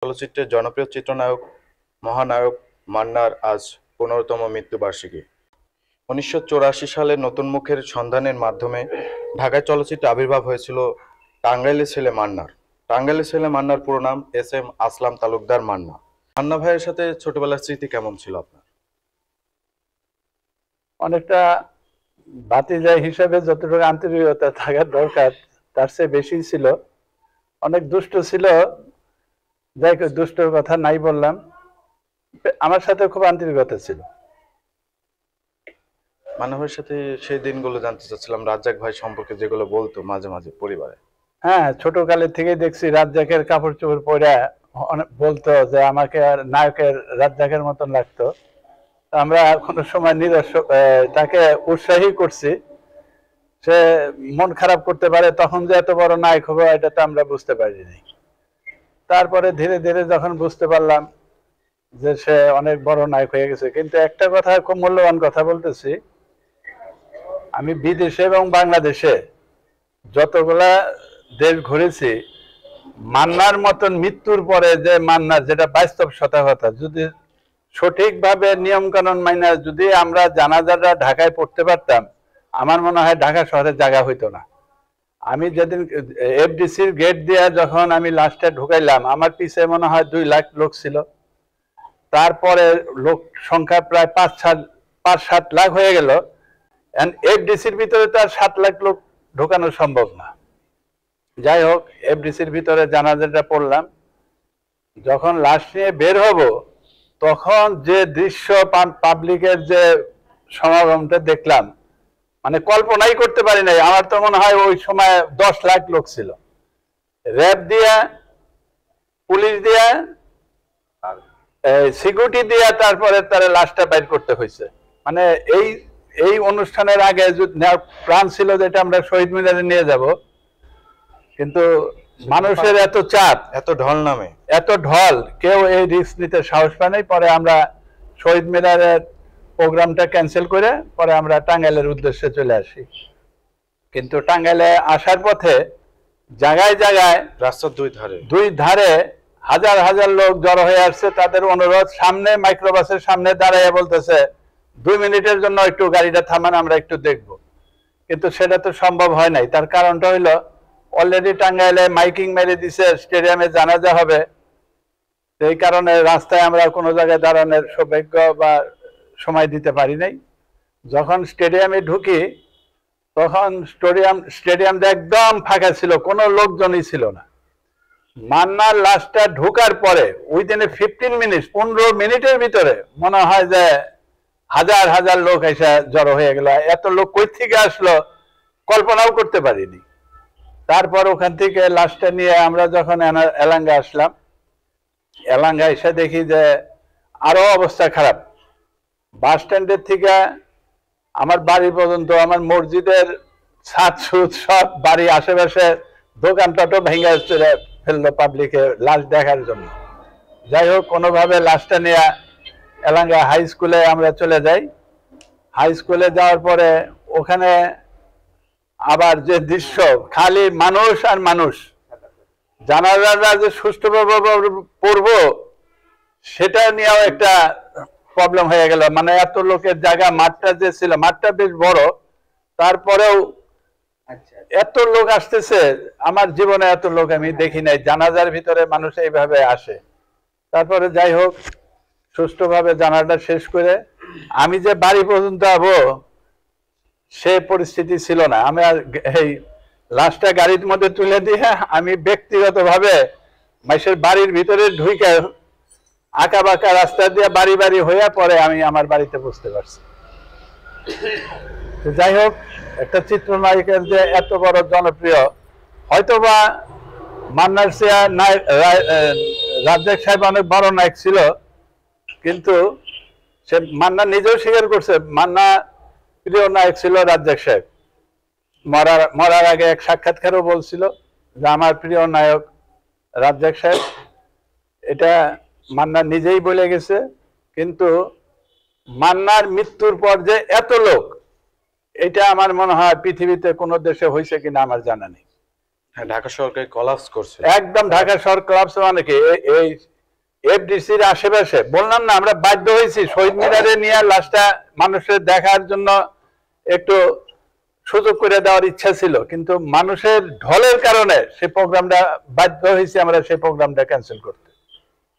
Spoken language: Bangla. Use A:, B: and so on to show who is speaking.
A: চলচ্চিত্রের জনপ্রিয় চিত্রনায়ক মহানায়ক মান্নার আজ 15তম মৃত্যুবার্ষিকী। 1984 সালে নতুন মুখের সন্ধানের মাধ্যমে ঢাকায় চলচ্চিত্রে আবির্ভাব হয়েছিল টাঙ্গাইলের ছেলে মান্নার। টাঙ্গাইলের ছেলে মান্নার পুরো নাম এস.এম. আসলাম তালুকদার মান্না। মান্না ভাইয়ের সাথে ছোটবেলার স্মৃতি কেমন ছিল আপনার?
B: অনেকটা ভাতিজা হিসেবে যতটুকু আন্তরিকতা থাকার দরকার তার চেয়ে বেশি ছিল। অনেক দুষ্ট ছিল, যাই হোক দুষ্টর কথা নাই বললাম। আমার সাথে খুব আন্তরিকতা ছিল।
A: মান্না ভাইয়ের সাথে সেই দিনগুলো জানতে চাচ্ছিলাম, রাজ্জাক ভাই সম্পর্কে যেগুলো বলতো মাঝে মাঝে পরিবারে।
B: হ্যাঁ, ছোটকালের থেকেই দেখছি রাজ্জাকের কাপড় চোপড় পরে বলতো যে আমাকে আর নায়কের রাজ্জাকের মতন লাগতো। আমরা কোনো সময় তাকে উৎসাহী করছি। সে মন খারাপ করতে পারে, তখন যে এত বড় নায়ক হবে এটা তো আমরা বুঝতে পারিনি। তারপরে ধীরে ধীরে যখন বুঝতে পারলাম যে সে অনেক বড় নায়ক হয়ে গেছে। কিন্তু একটা কথা, খুব মূল্যবান কথা বলতেছি, আমি বিদেশে এবং বাংলাদেশে যতগুলা দেশ ঘুরেছি, মান্নার মতন মৃত্যুর পরে যে মান্নার, যেটা বাস্তব কথা, যদি সঠিকভাবে নিয়ম কানুন মাইনা যদি আমরা জানাজাটা ঢাকায় পড়তে পারতাম, আমার মনে হয় ঢাকা শহরে জায়গা হইতো না। আমি যেদিন এফডিসির গেট দিয়ে যখন আমি লাস্টে ঢুকাইলাম, আমার পিছে মনে হয় 2 লাখ লোক ছিল। তারপরে লোক সংখ্যা প্রায় 5-7 লাখ হয়ে গেল। এফডিসির ভিতরে তো আর 7 লাখ লোক ঢোকানো সম্ভব না। যাই হোক, এফডিসির ভিতরে জানাজাটা পড়লাম। যখন লাশ নিয়ে বের হব, তখন যে দৃশ্য, পাবলিকের যে সমাগমটা দেখলাম, মানে কল্পনাই করতে পারি নাই। আমার তো মনে হয় ওই সময় 10 লাখ লোক ছিল। র্যাব দিয়া, পুলিশ দিয়া, সিকিউরিটি দিয়া তারপরে তারা লাশটা বাইর করতে হয়েছে। মানে এই অনুষ্ঠানের আগে প্ল্যান ছিল যেটা আমরা শহীদ মিনারে নিয়ে যাব, কিন্তু মানুষের এত চাপ, এত ঢল, কেউ এই রিস্ক নিতে সাহস পায় নাই। পরে আমরা শহীদ মিনারের প্রোগ্রামটা ক্যান্সেল করে পরে আমরা টাঙ্গাইলের উদ্দেশ্যে চলে আসি। কিন্তু টাঙ্গাইলে আসার পথে জায়গায় জায়গায়
A: রাস্তার
B: দুই ধারে হাজার হাজার লোক জড়ো হয়ে আসছে। তাদের অনুরোধ, সামনে মাইক্রোবাসের সামনে দাঁড়াইয়া বলতেছে 2 মিনিটের জন্য একটু গাড়িটা থামান, আমরা একটু দেখব। কিন্তু সেটা তো সম্ভব হয় নাই। তার কারণটা হইলো, অলরেডি টাঙ্গাইলে মাইকিং মেরে দিছে স্টেডিয়ামে জানাজা হবে। এই কারণে রাস্তায় আমরা কোনো জায়গায় দাঁড়ানোর সৌভাগ্য বা সময় দিতে পারি নাই। যখন স্টেডিয়ামে ঢুকি, তখন স্টেডিয়ামটা একদম ফাঁকা ছিল, কোনো লোকজনই ছিল না। মান্নার লাশটা ঢোকার পরে উইদিন 15 মিনিটের ভিতরে মনে হয় যে হাজার হাজার লোক এসে জড়ো হয়ে গেল। এত লোক কই থেকে আসলো কল্পনাও করতে পারিনি। তারপর ওখান থেকে লাশটা নিয়ে আমরা যখন এলাঙ্গা আসলাম, এলাঙ্গা এসে দেখি যে আরো অবস্থা খারাপ। বাস স্ট্যান্ডের থেকে আমার বাড়ি পর্যন্ত, আমার মসজিদের ছাদ সুদ সব, বাড়ি আশেপাশে দোকানটাও ভেঙে ফেললো পাবলিকে লাশ দেখার জন্য। যাই হোক, কোনোভাবে লাশটা নিয়ে এলাঙ্গা হাই স্কুলে আমরা চলে যাই। হাই স্কুলে যাওয়ার পরে ওখানে আবার যে দৃশ্য, খালি মানুষ আর মানুষ। জানাজাটা যে সুষ্ঠুভাবে পড়বো সেটা নিয়েও একটা প্রবলেম হয়ে গেল। মানে এত লোকের জায়গা, মাঠটা যে ছিল, মাঠটা বেশ বড়, তারপরেও এত লোক আসতেছে। আমার জীবনে এত লোক আমি দেখি নাই, জানাজার ভিতরে মানুষ এইভাবে আসে। তারপরে যাই হোক, সুষ্ঠুভাবে জানাজা শেষ করে আমি যে বাড়ি পর্যন্ত যাবো সে পরিস্থিতি ছিল না। আমি আর এই লাশটা গাড়ির মধ্যে তুলে দিয়ে আমি ব্যক্তিগতভাবে মাইশের বাড়ির ভিতরে ঢুকে আঁকা বাঁকা রাস্তা দিয়ে বাড়ি বাড়ি হইয়া পরে আমি আমার বাড়িতে বুঝতে পারছি। যাই হোক, একটা চিত্রনায়কের যে এত বড় জনপ্রিয়, হয়তোবা মান্নার চেয়ে রাজ্জাক সাহেব অনেক বড় নায়ক ছিল, কিন্তু সে মান্না নিজেও স্বীকার করছে মান্না প্রিয় নায়ক ছিল রাজ্জাক সাহেব। মরার আগে এক সাক্ষাৎকারও বলছিল যে আমার প্রিয় নায়ক রাজ্জাক সাহেব। এটা মান্না নিজেই বলে গেছে। কিন্তু মান্নার মৃত্যুর পর যে এত লোক, এটা আমার মনে হয় পৃথিবীতে কোনো দেশে হয়েছে কিনা আমার জানা নেই।
A: হ্যাঁ, ঢাকা শহরকে কলাপস করছে।
B: একদম ঢাকা শহর ক্লাবস মানে কি এই এফডিসির আশেপাশে বললাম না, আমরা বাধ্য হয়েছি শহীদ মিনারে নিয়ে লাশটা মানুষের দেখার জন্য একটু সুযোগ করে দেওয়ার ইচ্ছা ছিল, কিন্তু মানুষের ঢলের কারণে সেই প্রোগ্রামটা বাধ্য হয়েছি আমরা সেই প্রোগ্রামটা ক্যান্সেল করতে।